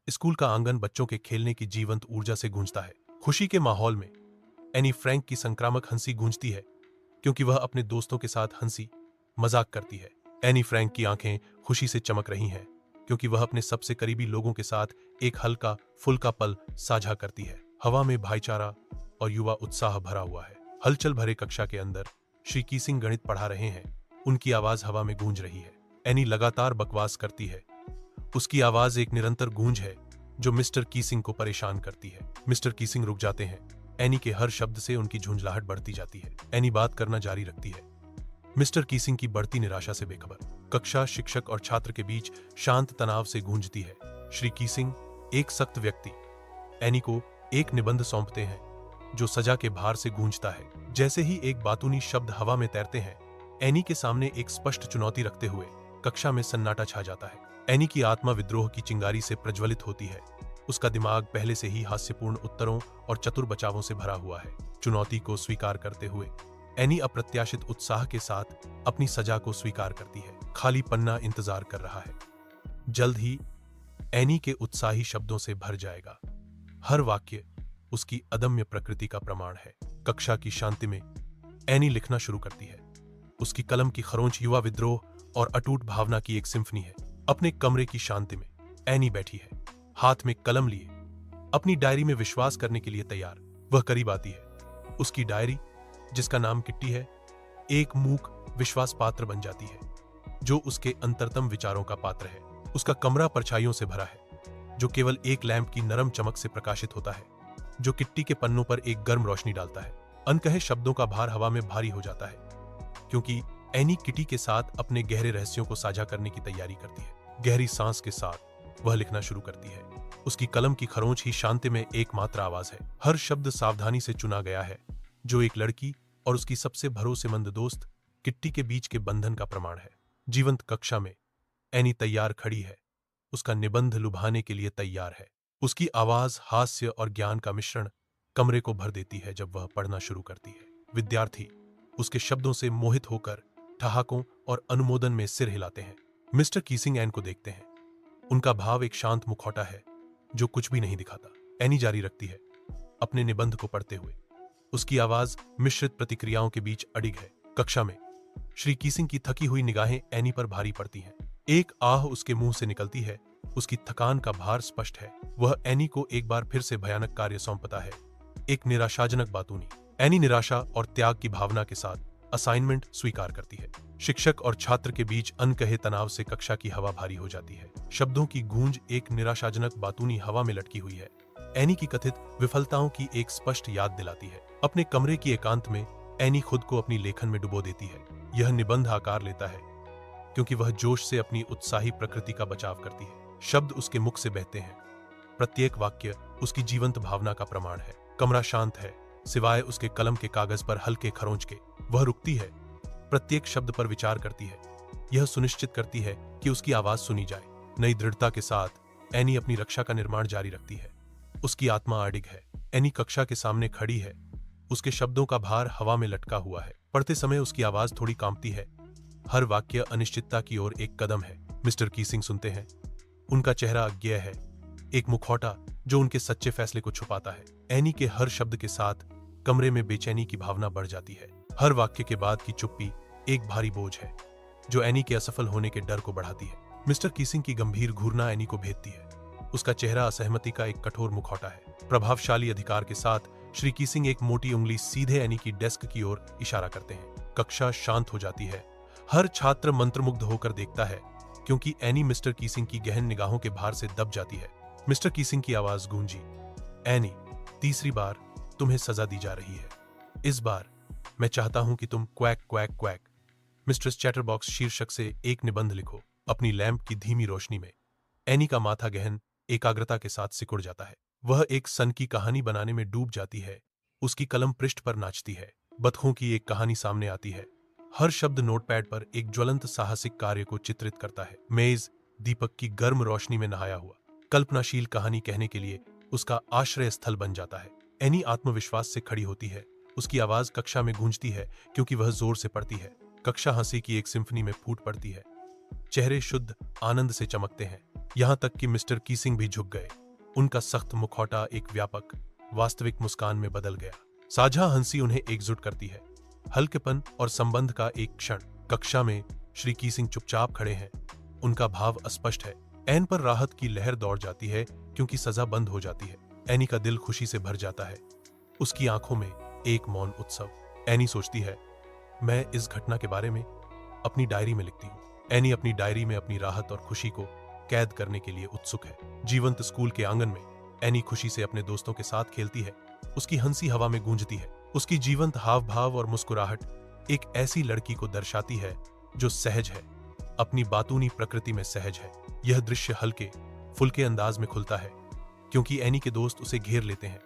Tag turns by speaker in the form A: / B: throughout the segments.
A: School का आंगन बच्चों के खेलने की जीवंत ऊर्जा से गूंजता है। खुशी के माहौल में एनी फ्रैंक की संक्रामक हंसी गूंजती है क्योंकि वह अपने दोस्तों के साथ हंसी मजाक करती है। एनी फ्रैंक की आंखें खुशी से चमक रही हैं क्योंकि वह अपने सबसे करीबी लोगों के साथ एक हल्का फुल्का पल साझा करती है। हवा में भाईचारा और युवा उत्साह भरा हुआ है। हलचल भरे कक्षा के अंदर श्री कीसिंग गणित पढ़ा रहे हैं। उनकी आवाज हवा में गूंज रही है। एनी लगातार बकवास करती है। उसकी आवाज एक निरंतर गूंज है जो मिस्टर कीसिंग को परेशान करती है। मिस्टर कीसिंग रुक जाते हैं। एनी के हर शब्द से उनकी झुंझलाहट बढ़ती जाती है। एनी बात करना जारी रखती है, मिस्टर कीसिंग की बढ़ती निराशा से बेखबर। कक्षा, शिक्षक और छात्र के बीच शांत तनाव से गूंजती है। श्री कीसिंग, एक सख्त व्यक्ति, एनी को एक निबंध सौंपते हैं जो सजा के भार से गूंजता है। जैसे ही एक बातूनी शब्द हवा में तैरते हैं, एनी के सामने एक स्पष्ट चुनौती रखते हुए कक्षा में सन्नाटा छा जाता है। एनी की आत्मा विद्रोह की चिंगारी से प्रज्वलित होती है। उसका दिमाग पहले से ही हास्यपूर्ण उत्तरों और चतुर बचावों से भरा हुआ है। चुनौती को स्वीकार करते हुए एनी अप्रत्याशित उत्साह के साथ अपनी सजा को स्वीकार करती है। खाली पन्ना इंतजार कर रहा है। जल्द ही एनी के उत्साही शब्दों से भर जाएगा। हर वाक्य उसकी अदम्य प्रकृति का प्रमाण है। कक्षा की शांति में एनी लिखना शुरू करती है। उसकी कलम की खरोंच युवा विद्रोह और अटूट भावना की एक सिम्फनी है। अपने कमरे की शांति में एनी बैठी है, हाथ में कलम लिए, अपनी डायरी में विश्वास करने के लिए तैयार। वह करीब आती है। उसकी डायरी, जिसका नाम किट्टी है, एक मूक विश्वास पात्र बन जाती है जो उसके अंतरतम विचारों का पात्र है। उसका कमरा परछाइयों से भरा है जो केवल एक लैंप की नरम चमक से प्रकाशित होता है, जो किट्टी के पन्नों पर एक गर्म रोशनी डालता है। अनकहे शब्दों का भार हवा में भारी हो जाता है क्योंकि एनी किटी के साथ अपने गहरे रहस्यों को साझा करने की तैयारी करती है। गहरी सांस के साथ वह लिखना शुरू करती है। उसकी कलम की खरोंच ही शांति में एकमात्र आवाज है। हर शब्द सावधानी से चुना गया है जो एक लड़की और उसकी सबसे भरोसेमंद दोस्त किट्टी के बीच के बंधन का प्रमाण है। जीवंत कक्षा में एनी तैयार खड़ी है, उसका निबंध लुभाने के लिए तैयार है। उसकी आवाज हास्य और ज्ञान का मिश्रण कमरे को भर देती है। जब वह पढ़ना शुरू करती है, विद्यार्थी उसके शब्दों से मोहित होकर ठहाकों और अनुमोदन में सिर हिलाते हैं। मिस्टर कीसिंग एन को देखते हैं। उनका भाव एक शांत मुखौटा है जो कुछ भी नहीं दिखाता। एनी जारी रखती है अपने निबंध को पढ़ते हुए। उसकी आवाज मिश्रित प्रतिक्रियाओं के बीच अडिग है। कक्षा में श्री कीसिंग की थकी हुई निगाहें एनी पर भारी पड़ती हैं। एक आह उसके मुंह से निकलती है। उसकी थकान का भार स्पष्ट है। वह एनी को एक बार फिर से भयानक कार्य सौंपता है, एक निराशाजनक बातूनी। एनी निराशा और त्याग की भावना के साथ असाइनमेंट स्वीकार करती है। शिक्षक और छात्र के बीच अनकहे तनाव से कक्षा की हवा भारी हो जाती है। शब्दों की गूंज एक निराशाजनक बातूनी हवा में लटकी हुई है। एनी की कथित विफलताओं की एक स्पष्ट याद दिलाती है। अपने कमरे की एकांत में एनी खुद को अपनी लेखन में डुबो देती है। यह निबंध आकार लेता है क्योंकि वह जोश से अपनी उत्साही प्रकृति का बचाव करती है। शब्द उसके मुख से बहते हैं। प्रत्येक वाक्य उसकी जीवंत भावना का प्रमाण है। कमरा शांत है सिवाय उसके कलम के कागज पर हल्के खरोंच के। वह रुकती है, प्रत्येक शब्द पर विचार करती है। यह सुनिश्चित करती है कि उसकी आवाज सुनी जाए। नई दृढ़ता के साथ एनी अपनी रक्षा का निर्माण जारी रखती है। उसकी आत्मा अडिग है। एनी कक्षा के सामने खड़ी है। उसके शब्दों का भार हवा में लटका हुआ है। पढ़ते समय उसकी आवाज थोड़ी कांपती है। हर वाक्य अनिश्चितता की ओर एक कदम है। मिस्टर कीसिंग सुनते हैं। उनका चेहरा अज्ञेय है, एक मुखौटा जो उनके सच्चे फैसले को छुपाता है। एनी के हर शब्द के साथ कमरे में बेचैनी की भावना बढ़ जाती है। हर वाक्य के बाद की चुप्पी एक भारी बोझ है जो एनी के असफल होने के डर को बढ़ाती है। मिस्टर कीसिंग की गंभीर घूरना एनी को भेदती है। उसका चेहरा असहमति का एक कठोर मुखौटा है। प्रभावशाली अधिकार के साथ श्री कीसिंग एक मोटी उंगली सीधे एनी की डेस्क की ओर इशारा करते हैं। कक्षा शांत हो जाती है। हर छात्र मंत्रमुग्ध होकर देखता है क्योंकि एनी मिस्टर कीसिंग की गहन निगाहों के भार से दब जाती है। मिस्टर कीसिंग की आवाज गूंजी, एनी, तीसरी बार तुम्हें सजा दी जा रही है। इस बार मैं चाहता हूं कि तुम quack quack quack mistress chatterbox शीर्षक से एक निबंध लिखो। अपनी लैंप की धीमी रोशनी में एनी का माथा गहन एकाग्रता के साथ सिकुड़ जाता है। वह एक सन की कहानी बनाने में डूब जाती है। उसकी कलम पृष्ठ पर नाचती है। बतखों की एक कहानी सामने आती है। हर शब्द नोटपैड पर एक ज्वलंत साहसिक कार्य को चित्रित करता है। मेज दीपक की गर्म रोशनी में नहाया हुआ कल्पनाशील कहानी कहने के लिए उसका आश्रय स्थल बन जाता है। एनी आत्मविश्वास से खड़ी होती है। उसकी आवाज कक्षा में गूंजती है क्योंकि वह जोर से पढ़ती है। कक्षा हंसी की एक सिम्फनी में फूट पड़ती है। चेहरे शुद्ध आनंद से चमकते हैं, यहां तक कि मिस्टर कीसिंग भी झुक गए। उनका सख्त मुखौटा एक व्यापक, वास्तविक मुस्कान में बदल गया। साझा हंसी उन्हें एकजुट करती है, हल्केपन और संबंध का एक क्षण। कक्षा में श्री कीसिंग चुपचाप खड़े हैं, उनका भाव अस्पष्ट है। एन पर राहत की लहर दौड़ जाती है क्योंकि सजा बंद हो जाती है। एनी का दिल खुशी से भर जाता है, उसकी आंखों में एक मौन उत्सव। एनी सोचती है, मैं इस घटना के बारे में अपनी डायरी में लिखती हूँ। एनी अपनी डायरी में अपनी राहत और खुशी को कैद करने के लिए उत्सुक है। जीवंत स्कूल के आंगन में एनी खुशी से अपने दोस्तों के साथ खेलती है। उसकी हंसी हवा में गूंजती है। उसकी जीवंत हाव भाव और मुस्कुराहट एक ऐसी लड़की को दर्शाती है जो सहज है, अपनी बातूनी प्रकृति में सहज है। यह दृश्य हल्के फुल्के अंदाज में खुलता है क्योंकि एनी के दोस्त उसे घेर लेते हैं,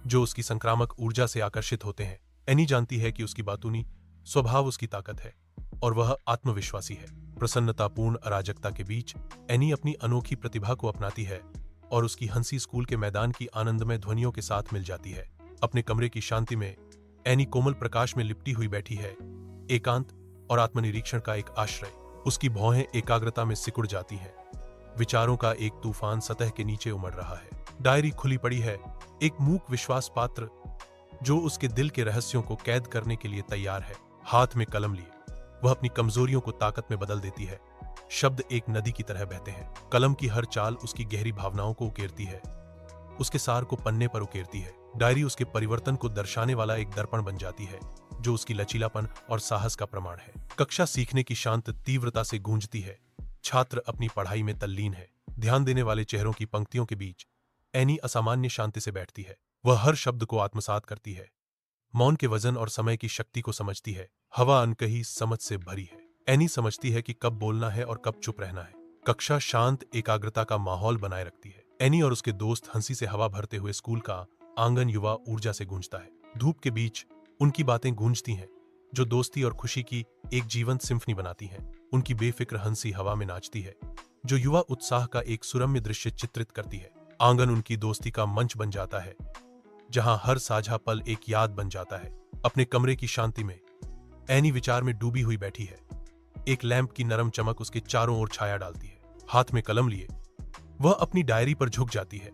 A: जो उसकी संक्रामक ऊर्जा से आकर्षित होते हैं। एनी जानती है कि उसकी बातूनी स्वभाव उसकी ताकत है और वह आत्मविश्वासी है। प्रसन्नतापूर्ण अराजकता के बीच एनी अपनी अनोखी प्रतिभा को अपनाती है और उसकी हंसी स्कूल के मैदान की आनंदमय ध्वनियों के साथ मिल जाती है। अपने कमरे की शांति में एनी कोमल प्रकाश में लिपटी हुई बैठी है, एकांत और आत्मनिरीक्षण का एक आश्रय। उसकी भौहें एकाग्रता में सिकुड़ जाती हैं। विचारों का एक तूफान सतह के नीचे उमड़ रहा है। डायरी खुली पड़ी है, एक मूक विश्वास पात्र जो उसके दिल के रहस्यों को कैद करने के लिए तैयार है। हाथ में कलम लिए वह अपनी कमजोरियों को ताकत में बदल देती है। शब्द एक नदी की तरह बहते हैं। कलम की हर चाल उसकी गहरी भावनाओं को उकेरती है, उसके सार को पन्ने पर उकेरती है। डायरी उसके परिवर्तन को दर्शाने वाला एक दर्पण बन जाती है, जो उसकी लचीलापन और साहस का प्रमाण है। कक्षा सीखने की शांत तीव्रता से गूंजती है। छात्र अपनी पढ़ाई में तल्लीन है। ध्यान देने वाले चेहरों की पंक्तियों के बीच एनी असामान्य शांति से बैठती है। वह हर शब्द को आत्मसात करती है, मौन के वजन और समय की शक्ति को समझती है। हवा अनकही समझ से भरी है। एनी समझती है कि कब बोलना है और कब चुप रहना है। कक्षा शांत एकाग्रता का माहौल बनाए रखती है। एनी और उसके दोस्त हंसी से हवा भरते हुए स्कूल का आंगन युवा ऊर्जा से गूंजता है। धूप के बीच उनकी बातें गूंजती हैं, जो दोस्ती और खुशी की एक जीवंत सिम्फनी बनाती हैं। उनकी बेफिक्र हंसी हवा में नाचती है, जो युवा उत्साह का एक सुरम्य दृश्य चित्रित करती है। आंगन उनकी दोस्ती का मंच बन जाता है, जहां हर साझा पल एक याद बन जाता है। अपने कमरे की शांति में एनी विचार में डूबी हुई बैठी है। एक लैंप की नरम चमक उसके चारों ओर छाया डालती है। हाथ में कलम लिए वह अपनी डायरी पर झुक जाती है।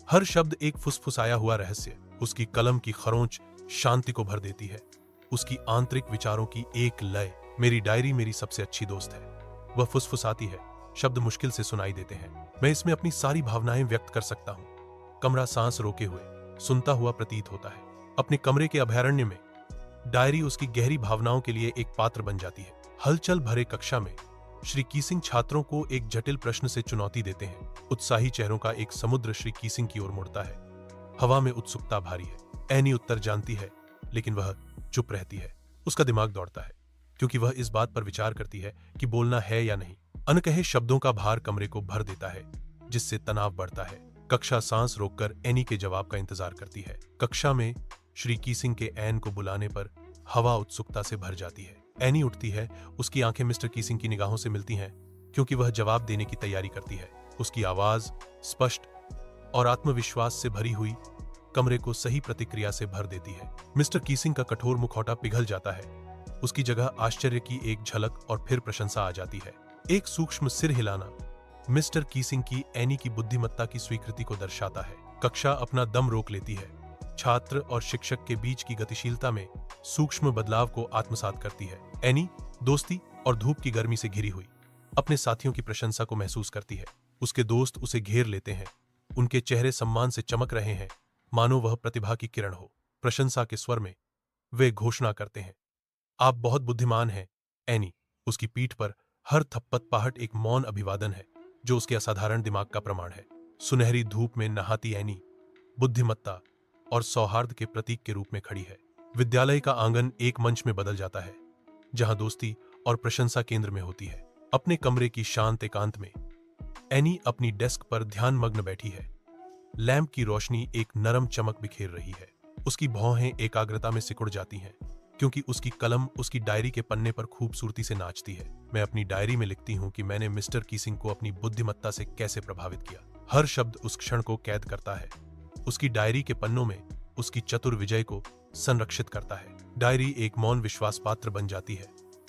A: हर शब्द एक फुसफुसाया हुआ रहस्य। उसकी कलम की खरोंच शांति को भर देती है। उसकी आंतरिक विचारों की एक लय, मेरी डायरी मेरी सबसे अच्छी दोस्त है। वह फुसफुसाती है, शब्द मुश्किल से सुनाई देते हैं। मैं इसमें अपनी सारी भावनाएं व्यक्त कर सकता हूं। कमरा सांस रोके हुए सुनता हुआ प्रतीत होता है। अपने कमरे के अभयारण्य में डायरी उसकी गहरी भावनाओं के लिए एक पात्र बन जाती है। हलचल भरे कक्षा में श्री कीसिंग छात्रों को एक जटिल प्रश्न से चुनौती देते हैं। उत्साही चेहरों का एक समुद्र श्री कीसिंग की ओर मुड़ता है। हवा में उत्सुकता भारी है। एनी उत्तर जानती है, लेकिन वह चुप रहती है। उसका दिमाग दौड़ता है, क्योंकि वह इस बात पर विचार करती है कि बोलना है या नहीं। अनकहे शब्दों का भार कमरे को भर देता है, जिससे तनाव बढ़ता है। कक्षा सांस रोककर एनी के जवाब का इंतजार करती है। कक्षा में श्री कीसिंग के एन को बुलाने पर हवा उत्सुकता से भर जाती है। एनी उठती है, उसकी आंखें मिस्टर कीसिंग की निगाहों से मिलती हैं, क्योंकि वह जवाब देने की तैयारी करती है। उसकी आवाज स्पष्ट और आत्मविश्वास से भरी हुई कमरे को सही प्रतिक्रिया से भर देती है। मिस्टर कीसिंग का कठोर मुखौटा पिघल जाता है। उसकी जगह आश्चर्य की एक झलक और फिर प्रशंसा आ जाती है। एक सूक्ष्म सिर हिलाना मिस्टर कीसिंग की एनी की बुद्धिमत्ता की स्वीकृति को दर्शाता है। कक्षा अपना दम रोक लेती है। छात्र और शिक्षक के बीच की गतिशीलता में सूक्ष्म बदलाव को आत्मसात करती है। एनी दोस्ती और धूप की गर्मी से घिरी हुई अपने साथियों की प्रशंसा को महसूस करती है। उसके दोस्त उसे घेर लेते हैं। उनके चेहरे सम्मान से चमक रहे हैं, मानो वह प्रतिभा की किरण हो। प्रशंसा के स्वर में वे घोषणा करते हैं, आप बहुत बुद्धिमान हैं एनी। उसकी पीठ पर हर थप्पत एक मौन अभिवादन है, जो उसके असाधारण दिमाग का प्रमाण है। सुनहरी धूप में नहाती एनी बुद्धिमत्ता और सौहार्द के प्रतीक के रूप में खड़ी है। विद्यालय का आंगन एक मंच में बदल जाता है, जहां दोस्ती और प्रशंसा केंद्र में होती है। अपने कमरे की शांत एकांत में एनी अपनी डेस्क पर ध्यानमग्न बैठी है। लैंप की रोशनी एक नरम चमक बिखेर रही है। उसकी भौहें एकाग्रता में सिकुड़ जाती हैं, क्योंकि उसकी कलम उसकी डायरी के पन्ने पर खूबसूरती से नाचती है। मैं अपनी डायरी में लिखती हूं कि मैंने मिस्टर कीसिंग को अपनी बुद्धिमत्ता से कैसे प्रभावित किया। हर शब्द उस क्षण को कैद करता है। उसकी डायरी के पन्नों में उसकी चतुर विजय को संरक्षित करता है। डायरी एक मौन विश्वास पात्र बन जाती है,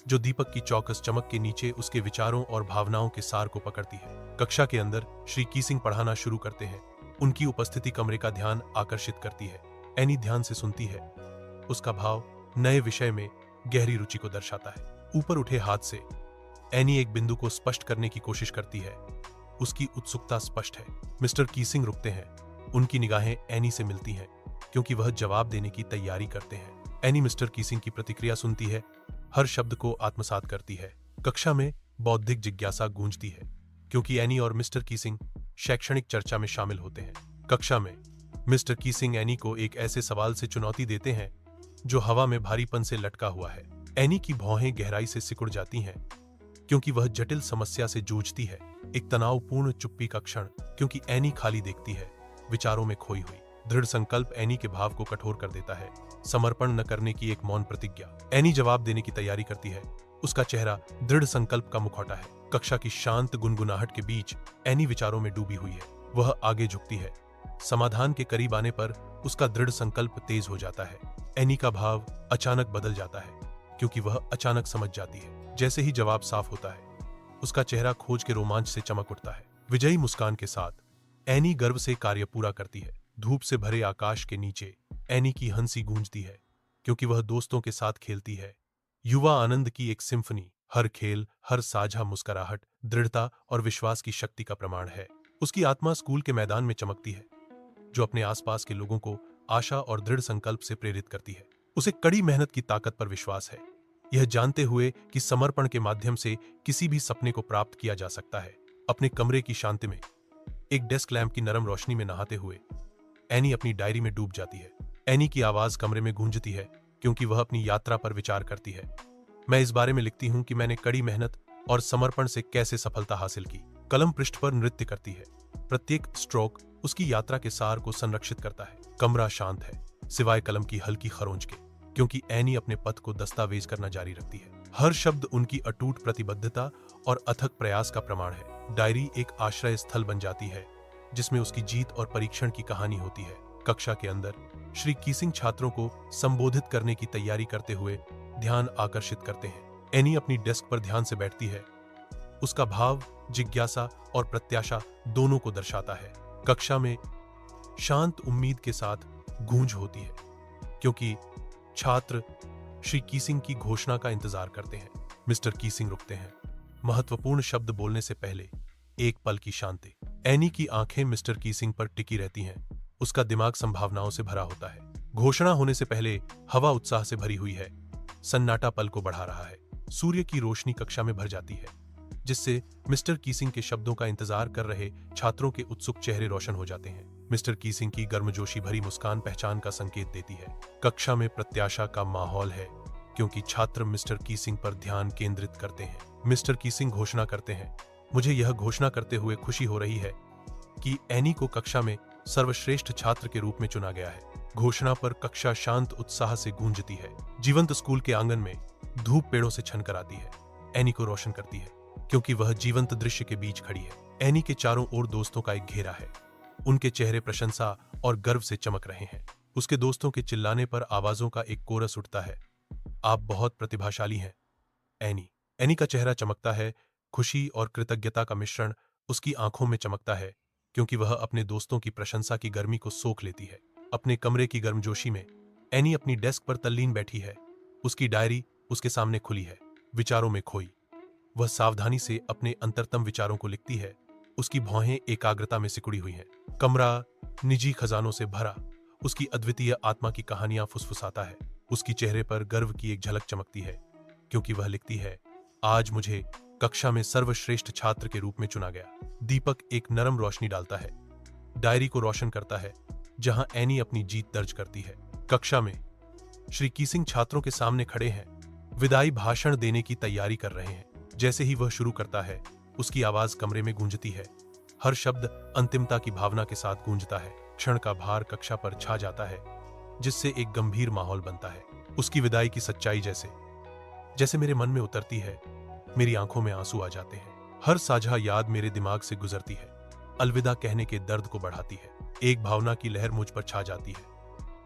A: जो दीपक की चौकस चमक के नीचे उसके विचारों और भावनाओं के सार को पकड़ती है। कक्षा के अंदर श्री कीसिंग पढ़ाना शुरू करते हैं। उनकी उपस्थिति कमरे का ध्यान आकर्षित करती है। एनी ध्यान से सुनती है। उसका भाव नए विषय में गहरी रुचि को दर्शाता है। ऊपर उठे हाथ से एनी एक बिंदु को स्पष्ट करने की कोशिश करती है। उसकी उत्सुकता स्पष्ट है। मिस्टर कीसिंग रुकते हैं। उनकी निगाहें एनी से मिलती हैं क्योंकि वह जवाब देने की तैयारी करते हैं। एनी मिस्टर कीसिंग की प्रतिक्रिया सुनती है, हर शब्द को आत्मसात करती है। कक्षा में बौद्धिक जिज्ञासा गूंजती है क्योंकि एनी और मिस्टर कीसिंग शैक्षणिक चर्चा में शामिल होते हैं। कक्षा में मिस्टर कीसिंग एनी को एक ऐसे सवाल से चुनौती देते हैं जो हवा में भारीपन से लटका हुआ है। एनी की भौहें गहराई से सिकुड़ जाती हैं क्योंकि वह जटिल समस्या से जूझती है। एक तनावपूर्ण चुप्पी का क्षण क्योंकि एनी खाली देखती है, विचारों में खोई हुई। दृढ़ संकल्प एनी के भाव को कठोर कर देता है। समर्पण न करने की एक मौन प्रतिज्ञा। एनी जवाब देने की तैयारी करती है। उसका चेहरा दृढ़ संकल्प का मुखौटा है। कक्षा की शांत गुनगुनाहट के बीच एनी विचारों में डूबी हुई है। वह आगे झुकती है। समाधान के करीब आने पर उसका दृढ़ संकल्प तेज हो जाता है। एनी का भाव अचानक बदल जाता है क्योंकि वह अचानक समझ जाती है। जैसे ही जवाब साफ होता है, उसका चेहरा खोज के रोमांच से चमक उठता है। विजयी मुस्कान के साथ एनी गर्व से कार्य पूरा करती है। धूप से भरे आकाश के नीचे एनी की हंसी गूंजती है क्योंकि वह दोस्तों के साथ खेलती है। युवा आनंद की एक सिम्फनी। हर खेल, हर साझा मुस्कुराहट दृढ़ता और विश्वास की शक्ति का प्रमाण है। उसकी आत्मा स्कूल के मैदान में चमकती है, जो अपने आसपास के लोगों को आशा और दृढ़ संकल्प से प्रेरित करती है। उसे कड़ी मेहनत की ताकत पर विश्वास है, यह जानते हुए कि समर्पण के माध्यम से किसी भी सपने को प्राप्त किया जा सकता है। अपने कमरे की शांति में एक डेस्क लैंप की नरम रोशनी में नहाते हुए एनी अपनी डायरी में डूब जाती है। एनी की आवाज कमरे में गूंजती है क्योंकि वह अपनी यात्रा पर विचार करती है। मैं इस बारे में लिखती हूं कि मैंने कड़ी मेहनत और समर्पण से कैसे सफलता हासिल की। कलम पृष्ठ पर नृत्य करती है। प्रत्येक स्ट्रोक उसकी यात्रा के सार को संरक्षित करता है। कमरा शांत है, सिवाय कलम की हल्की खरोंच के, क्योंकि एनी अपने पथ को दस्तावेज करना जारी रखती है। हर शब्द उनकी अटूट प्रतिबद्धता और अथक प्रयास का प्रमाण है। डायरी एक आश्रय स्थल बन जाती है जिसमें उसकी जीत और परीक्षण की कहानी होती है। कक्षा के अंदर श्री कीसिंग छात्रों को संबोधित करने की तैयारी करते हुए ध्यान आकर्षित करते हैं। एनी अपनी डेस्क पर ध्यान से बैठती है। उसका भाव जिज्ञासा और प्रत्याशा दोनों को दर्शाता है। कक्षा में शांत उम्मीद के साथ गूंज होती है क्योंकि छात्र श्री कीसिंग की घोषणा का इंतजार करते हैं। मिस्टर कीसिंग रुकते हैं। महत्वपूर्ण शब्द बोलने से पहले एक पल की शांति। एनी की आंखें मिस्टर कीसिंग पर टिकी रहती हैं। उसका दिमाग संभावनाओं से भरा होता है। घोषणा होने से पहले हवा उत्साह से भरी हुई है। सन्नाटा पल को बढ़ा रहा है। सूर्य की रोशनी कक्षा में भर जाती है, जिससे मिस्टर कीसिंग के शब्दों का इंतजार कर रहे छात्रों के उत्सुक चेहरे रोशन हो जाते हैं। मिस्टर कीसिंग की गर्मजोशी भरी मुस्कान पहचान का संकेत देती है। कक्षा में प्रत्याशा का माहौल है क्योंकि छात्र मिस्टर कीसिंग पर ध्यान केंद्रित करते हैं। मिस्टर कीसिंग घोषणा करते हैं, मुझे यह घोषणा करते हुए खुशी हो रही है कि एनी को कक्षा में सर्वश्रेष्ठ छात्र के रूप में चुना गया है। घोषणा पर कक्षा शांत उत्साह से गूंजती है। जीवंत स्कूल के आंगन में धूप पेड़ों से छनकर आती है, एनी को रोशन करती है क्योंकि वह जीवंत दृश्य के बीच खड़ी है। एनी के चारों ओर दोस्तों का एक घेरा है। उनके चेहरे प्रशंसा और गर्व से चमक रहे हैं। उसके दोस्तों के चिल्लाने पर आवाजों का एक कोरस उठता है, आप बहुत प्रतिभाशाली हैं एनी। एनी का चेहरा चमकता है। खुशी और कृतज्ञता का मिश्रण उसकी आंखों में चमकता है क्योंकि वह अपने दोस्तों की प्रशंसा की गर्मी को सोख लेती है। अपने कमरे की गर्मजोशी में एनी अपनी डेस्क पर तल्लीन बैठी है। उसकी डायरी उसके सामने खुली है, विचारों में खोई। वह सावधानी से अपने अंतरतम विचारों को लिखती है। उसकी भौहें एकाग्रता में सिकुड़ी हुई हैं। कमरा निजी खजानों से भरा उसकी अद्वितीय आत्मा की कहानियां फुसफुसाता है। उसकी चेहरे पर गर्व की एक झलक चमकती है क्योंकि वह लिखती है, आज मुझे कक्षा में सर्वश्रेष्ठ छात्र के रूप में चुना गया। दीपक एक नरम रोशनी डालता है, डायरी को रोशन करता है जहां एनी अपनी जीत दर्ज करती है। कक्षा में श्री कीसिंग छात्रों के सामने खड़े हैं, विदाई भाषण देने की तैयारी कर रहे हैं। जैसे ही वह शुरू करता है, उसकी आवाज कमरे में गूंजती है। हर शब्द अंतिमता की भावना के साथ गूंजता है। क्षण का भार कक्षा पर छा जाता है, जिससे एक गंभीर माहौल बनता है। उसकी विदाई की सच्चाई जैसे जैसे मेरे मन में उतरती है, मेरी आंखों में आंसू आ जाते हैं। हर साझा याद मेरे दिमाग से गुजरती है, अलविदा कहने के दर्द को बढ़ाती है। एक भावना की लहर मुझ पर छा जाती है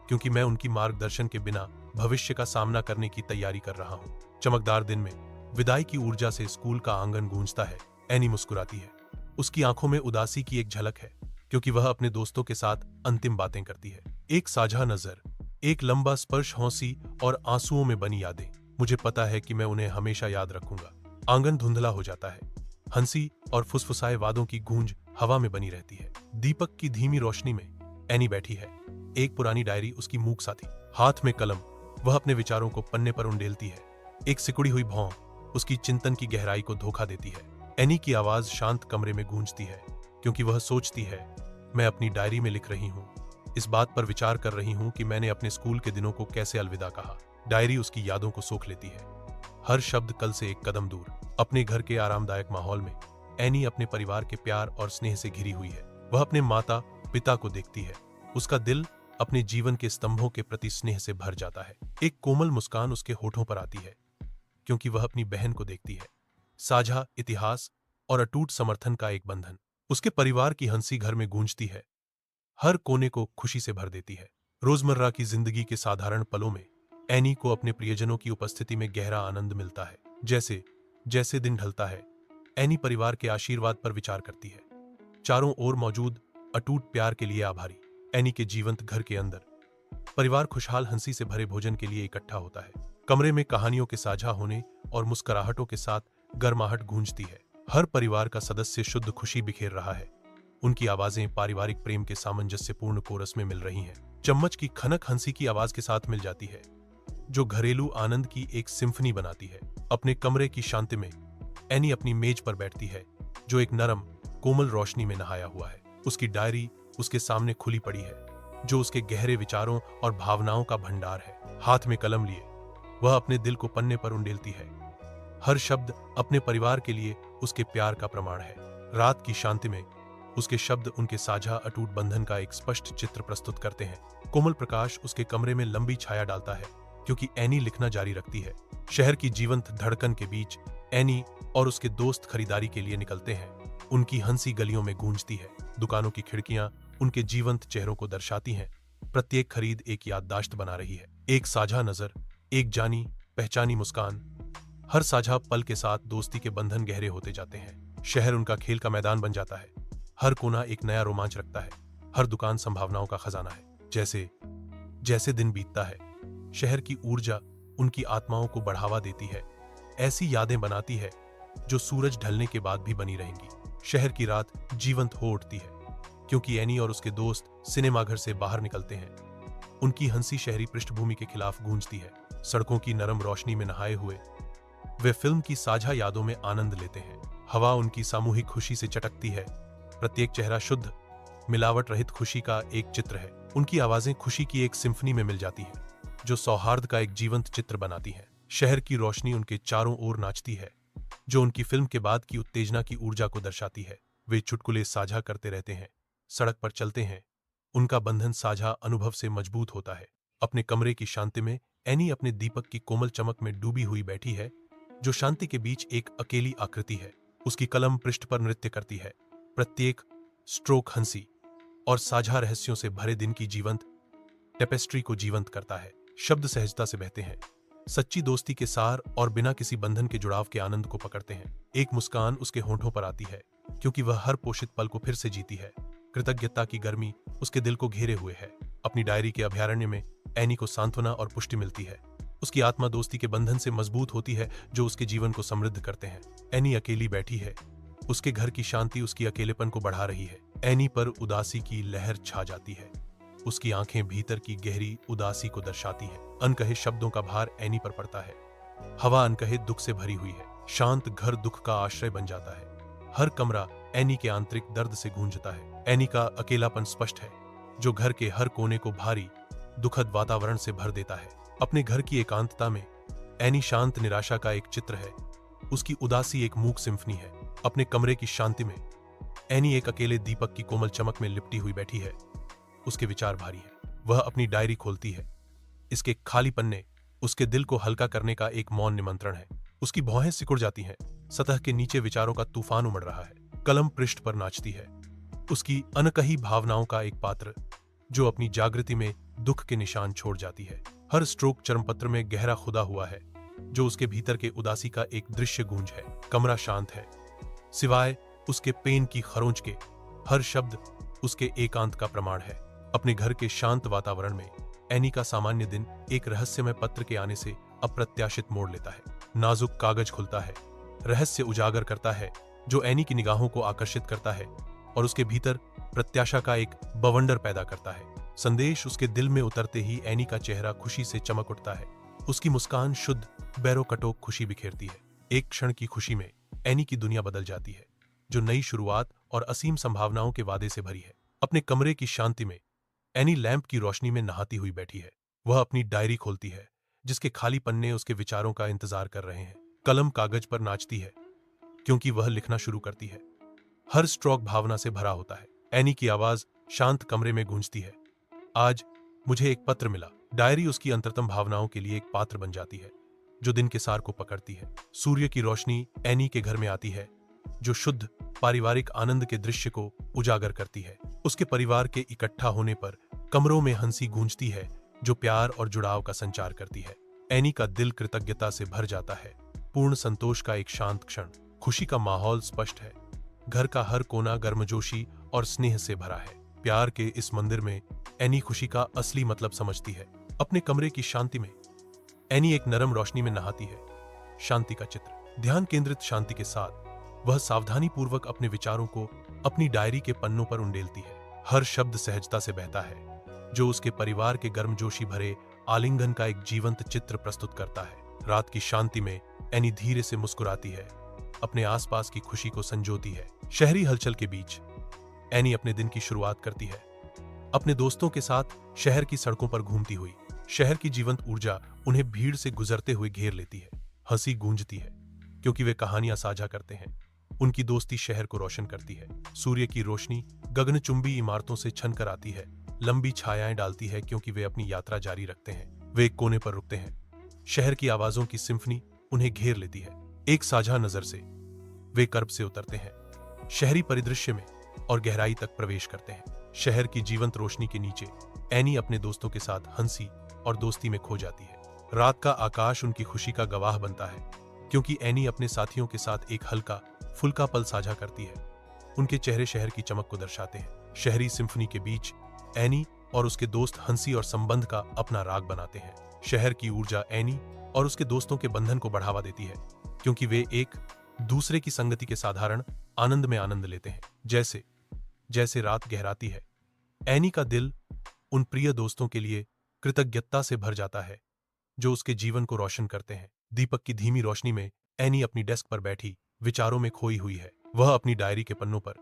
A: क्योंकि मैं उनकी मार्गदर्शन के बिना भविष्य का सामना करने की तैयारी कर रहा हूं। चमकदार दिन में विदाई की ऊर्जा से स्कूल का आंगन गूंजता है। एनी मुस्कुराती है। उसकी आंखों में उदासी की एक झलक है, क्योंकि वह अपने दोस्तों के साथ अंतिम बातें करती है। एक साझा नजर, एक लंबा स्पर्श, हौंसी और आंसुओं में बनी यादें। मुझे पता है कि मैं उन्हें हमेशा याद रखूंगा। आंगन धुंधला हो जाता है। हंसी और फुसफुसाए वादों की गूंज हवा में बनी रहती है। दीपक की धीमी रोशनी में एनी बैठी है। एक पुरानी डायरी उसकी मूक सा थी, हाथ में कलम। वह अपने विचारों को पन्ने पर उंडेलती है। एक सिकुड़ी हुई भौं उसकी चिंतन की गहराई को धोखा देती है। एनी की आवाज शांत कमरे में गूंजती है, क्योंकि वह सोचती है, मैं अपनी डायरी में लिख रही हूँ, इस बात पर विचार कर रही हूँ कि मैंने अपने स्कूल के दिनों को कैसे अलविदा कहा। डायरी उसकी यादों को सोख लेती है, हर शब्द कल से एक कदम दूर। अपने घर के आरामदायक माहौल में एनी अपने परिवार के प्यार और स्नेह से घिरी हुई है। वह अपने माता पिता को देखती है। उसका दिल अपने जीवन के स्तंभों के प्रति स्नेह से भर जाता है। एक कोमल मुस्कान उसके होठों पर आती है, क्योंकि वह अपनी बहन को देखती है। साझा इतिहास और अटूट समर्थन का एक बंधन। उसके परिवार की हंसी घर में गूंजती है, हर कोने को खुशी से भर देती है। रोजमर्रा की जिंदगी के साधारण पलों में एनी को अपने प्रियजनों की उपस्थिति में गहरा आनंद मिलता है। जैसे जैसे दिन ढलता है, एनी परिवार के आशीर्वाद पर विचार करती है, चारों ओर मौजूद अटूट प्यार के लिए आभारी। एनी के जीवंत घर के अंदर परिवार खुशहाल हंसी से भरे भोजन के लिए इकट्ठा होता है। कमरे में कहानियों के साझा होने और मुस्कुराहटों के साथ गर्माहट गूंजती है। हर परिवार का सदस्य शुद्ध खुशी बिखेर रहा है। उनकी आवाजें पारिवारिक प्रेम के सामंजस्यपूर्ण कोरस में मिल रही हैं। चम्मच की खनक हंसी की आवाज के साथ मिल जाती है, जो घरेलू आनंद की एक सिम्फनी बनाती है। अपने कमरे की शांति में एनी अपनी मेज पर बैठती है, जो एक नरम कोमल रोशनी में नहाया हुआ है। उसकी डायरी उसके सामने खुली पड़ी है, जो उसके गहरे विचारों और भावनाओं का भंडार है। हाथ में कलम लिए वह अपने दिल को पन्ने पर उंडेलती है। हर शब्द अपने परिवार के लिए उसके प्यार का प्रमाण है। रात की शांति में उसके शब्द उनके साझा अटूट बंधन का एक स्पष्ट चित्र प्रस्तुत करते हैं। कोमल प्रकाश उसके कमरे में लंबी छाया डालता है, क्योंकि एनी लिखना जारी रखती है। शहर की जीवंत धड़कन के बीच एनी और उसके दोस्त खरीदारी के लिए निकलते हैं। उनकी हंसी गलियों में गूंजती है। दुकानों की खिड़कियां उनके जीवंत चेहरों को दर्शाती हैं। प्रत्येक खरीद एक याददाश्त बना रही है। एक साझा नजर, एक जानी पहचानी मुस्कान। हर साझा पल के साथ दोस्ती के बंधन गहरे होते जाते हैं। शहर उनका खेल का मैदान बन जाता है। हर कोना एक नया रोमांच रखता है। हर दुकान संभावनाओं का खजाना है। जैसे जैसे दिन बीतता है, शहर की ऊर्जा उनकी आत्माओं को बढ़ावा देती है। ऐसी यादें बनाती है जो सूरज ढलने के बाद भी बनी रहेंगी। शहर की रात जीवंत हो उठती है, क्योंकि एनी और उसके दोस्त सिनेमाघर से बाहर निकलते हैं। उनकी हंसी शहरी पृष्ठभूमि के खिलाफ गूंजती है। सड़कों की नरम रोशनी में नहाए हुए वे फिल्म की साझा यादों में आनंद लेते हैं। हवा उनकी सामूहिक खुशी से चटकती है। प्रत्येक चेहरा शुद्ध, मिलावट रहित खुशी का एक चित्र है। उनकी आवाजें खुशी की एक सिम्फनी में मिल जाती है, जो सौहार्द का एक जीवंत चित्र बनाती है। शहर की रोशनी उनके चारों ओर नाचती है, जो उनकी फिल्म के बाद की उत्तेजना की ऊर्जा को दर्शाती है। वे चुटकुले साझा करते रहते हैं, सड़क पर चलते हैं। उनका बंधन साझा अनुभव से मजबूत होता है। अपने कमरे की शांति में एनी अपने दीपक की कोमल चमक में डूबी हुई बैठी है, जो शांति के बीच एक अकेली आकृति है। उसकी कलम पृष्ठ पर नृत्य करती है। प्रत्येक स्ट्रोक हंसी और साझा रहस्यों से भरे दिन की जीवंत टेपेस्ट्री को जीवंत करता है। शब्द सहजता से बहते हैं, सच्ची दोस्ती के सार और बिना किसी बंधन के जुड़ाव के आनंद को पकड़ते हैं। एक मुस्कान उसके होंठों पर आती है, क्योंकि वह हर पोषित पल को फिर से जीती है। कृतज्ञता की गर्मी उसके दिल को घेरे हुए है। अपनी डायरी के अभयारण्य में एनी को सांत्वना और पुष्टि मिलती है। उसकी आत्मा दोस्ती के बंधन से मजबूत होती है, जो उसके जीवन को समृद्ध करते हैं। एनी अकेली बैठी है। उसके घर की शांति उसकी अकेलेपन को बढ़ा रही है। एनी पर उदासी की लहर छा जाती है। उसकी आंखें भीतर की गहरी उदासी को दर्शाती हैं। अनकहे शब्दों का भार एनी पर पड़ता है। हवा अनकहे दुख से भरी हुई है। शांत घर दुख का आश्रय बन जाता है। हर कमरा एनी के आंतरिक दर्द से गूंजता है। एनी का अकेलापन स्पष्ट है, जो घर के हर कोने को भारी दुखद वातावरण से भर देता है। अपने घर की एकांतता में एनी शांत निराशा का एक चित्र है। उसकी उदासी एक मूक सिम्फनी है। अपने कमरे की शांति में एनी एक अकेले दीपक की कोमल चमक में लिपटी हुई बैठी है। उसके विचार भारी है। वह अपनी डायरी खोलती है। इसके खाली पन्ने उसके दिल को हल्का करने का एक मौन निमंत्रण है। उसकी भौहें सिकुड़ जाती हैं। सतह के नीचे विचारों का तूफान उमड़ रहा है। कलम पृष्ठ पर नाचती है। उसकी अनकही भावनाओं का एक पात्र, जो अपनी जागृति में दुख के निशान छोड़ जाती है। हर स्ट्रोक चर्मपत्र में गहरा खुदा हुआ है, जो उसके भीतर के उदासी का एक दृश्य गूंज है। कमरा शांत है, सिवाय उसके पेन की खरोंच के। हर शब्द उसके एकांत का प्रमाण है। अपने घर के शांत वातावरण में एनी का सामान्य दिन एक रहस्यमय पत्र के आने से अप्रत्याशित मोड़ लेता है। नाजुक कागज खुलता है, रहस्य उजागर करता है जो एनी की निगाहों को आकर्षित करता है और उसके भीतर प्रत्याशा का एक बवंडर पैदा करता है। संदेश उसके दिल में उतरते ही एनी का चेहरा खुशी से चमक उठता है। उसकी मुस्कान शुद्ध बैरोकटोक खुशी बिखेरती है। एक क्षण की खुशी में एनी की दुनिया बदल जाती है, जो नई शुरुआत और असीम संभावनाओं के वादे से भरी है। अपने कमरे की शांति में एनी लैंप की रोशनी में नहाती हुई बैठी है। वह अपनी डायरी खोलती है, जिसके खाली पन्ने उसके विचारों का इंतजार कर रहे हैं। कलम कागज पर नाचती है क्योंकि वह लिखना शुरू करती है। हर स्ट्रोक भावना से भरा होता है। एनी की आवाज शांत कमरे में गूंजती है। आज मुझे एक पत्र मिला। डायरी उसकी अंतरतम भावनाओं के लिए एक पात्र बन जाती है, जो दिन के सार को पकड़ती है। सूर्य की रोशनी एनी के घर में आती है, जो शुद्ध पारिवारिक आनंद के दृश्य को उजागर करती है। उसके परिवार के इकट्ठा होने पर कमरों में हंसी गूंजती है, जो प्यार और जुड़ाव का संचार करती है। एनी का दिल कृतज्ञता से भर जाता है। पूर्ण संतोष का एक शांत क्षण। खुशी का माहौल स्पष्ट है। घर का हर कोना गर्मजोशी और स्नेह से भरा है। प्यार के इस मंदिर में एनी खुशी का असली मतलब समझती है। अपने कमरे की शांति में एनी एक नरम रोशनी में नहाती है। शांति का चित्र, ध्यान केंद्रित शांति के साथ वह सावधानी पूर्वक अपने विचारों को अपनी डायरी के पन्नों पर उंडेलती है। हर शब्द सहजता से बहता है, जो उसके परिवार के गर्मजोशी भरे आलिंगन का एक जीवंत चित्र प्रस्तुत करता है। रात की शांति में एनी धीरे से मुस्कुराती है, अपने आसपास की खुशी को संजोती है। शहरी हलचल के बीच एनी अपने दिन की शुरुआत करती है, अपने दोस्तों के साथ शहर की सड़कों पर घूमती हुई। शहर की जीवंत ऊर्जा उन्हें भीड़ से गुजरते हुए घेर लेती है। हंसी गूंजती है क्योंकि वे कहानियां साझा करते हैं। उनकी दोस्ती शहर को रोशन करती है। सूर्य की रोशनी गगनचुंबी इमारतों से छन कर आती है, लंबी छायाएं डालती है क्योंकि वे अपनी यात्रा जारी रखते हैं। वे एक कोने पर रुकते हैं। शहर की आवाजों की सिम्फनी उन्हें घेर लेती है। एक साझा नजर से वे कर्ब से उतरते हैं, शहरी परिदृश्य में और गहराई तक प्रवेश करते हैं। शहर की जीवंत रोशनी के नीचे एनी अपने दोस्तों के साथ हंसी और दोस्ती में खो जाती है। रात का आकाश उनकी खुशी का गवाह बनता है, क्योंकि एनी अपने साथियों के साथ एक हल्का फुल्का पल साझा करती है। उनके चेहरे शहर की चमक को दर्शाते हैं। शहरी सिम्फनी के बीच एनी और उसके दोस्त हंसी और संबंध का अपना राग बनाते हैं। शहर की ऊर्जा एनी और उसके दोस्तों के बंधन को बढ़ावा देती है, क्योंकि वे एक दूसरे की संगति के साधारण आनंद में आनंद लेते हैं। जैसे जैसे रात गहराती है, एनी का दिल उन प्रिय दोस्तों के लिए कृतज्ञता से भर जाता है, जो उसके जीवन को रोशन करते हैं। दीपक की धीमी रोशनी में एनी अपनी डेस्क पर बैठी विचारों में खोई हुई है। वह अपनी डायरी के पन्नों पर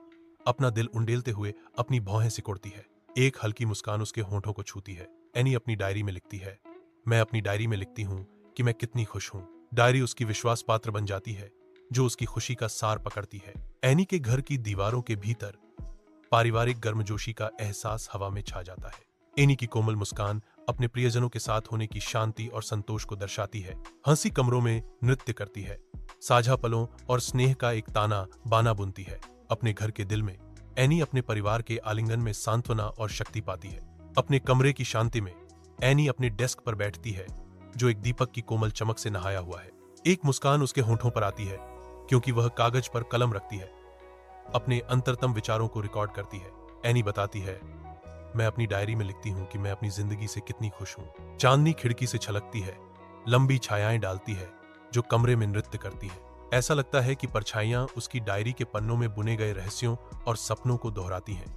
A: अपना दिल उंडेलते हुए अपनी भौहें सिकोड़ती है। एक हल्की मुस्कान उसके होंठों को छूती है। एनी अपनी डायरी में लिखती है, मैं अपनी डायरी में लिखती हूँ कि मैं कितनी खुश हूँ। डायरी उसकी विश्वास पात्र बन जाती है, जो उसकी खुशी का सार पकड़ती है। एनी के घर की दीवारों के भीतर पारिवारिक गर्मजोशी का एहसास हवा में छा जाता है। एनी की कोमल मुस्कान अपने प्रियजनों के साथ होने की शांति और संतोष को दर्शाती है। हंसी कमरों में नृत्य करती है, साझा पलों और स्नेह का एक ताना बाना बुनती है। अपने घर के दिल में एनी अपने परिवार के आलिंगन में सांत्वना और शक्ति पाती है। अपने कमरे की शांति में एनी अपने डेस्क पर बैठती है, जो एक दीपक की कोमल चमक से नहाया हुआ है। एक मुस्कान उसके होंठों पर आती है, क्योंकि वह कागज पर कलम रखती है, अपने अंतरतम विचारों को रिकॉर्ड करती है। एनी बताती है, मैं अपनी डायरी में लिखती हूँ कि मैं अपनी जिंदगी से कितनी खुश हूँ। चांदनी खिड़की से छलकती है, लंबी छायाएं डालती है, जो कमरे में नृत्य करती है। ऐसा लगता है कि परछाइयां उसकी डायरी के पन्नों में बुने गए रहस्यों और सपनों को दोहराती हैं।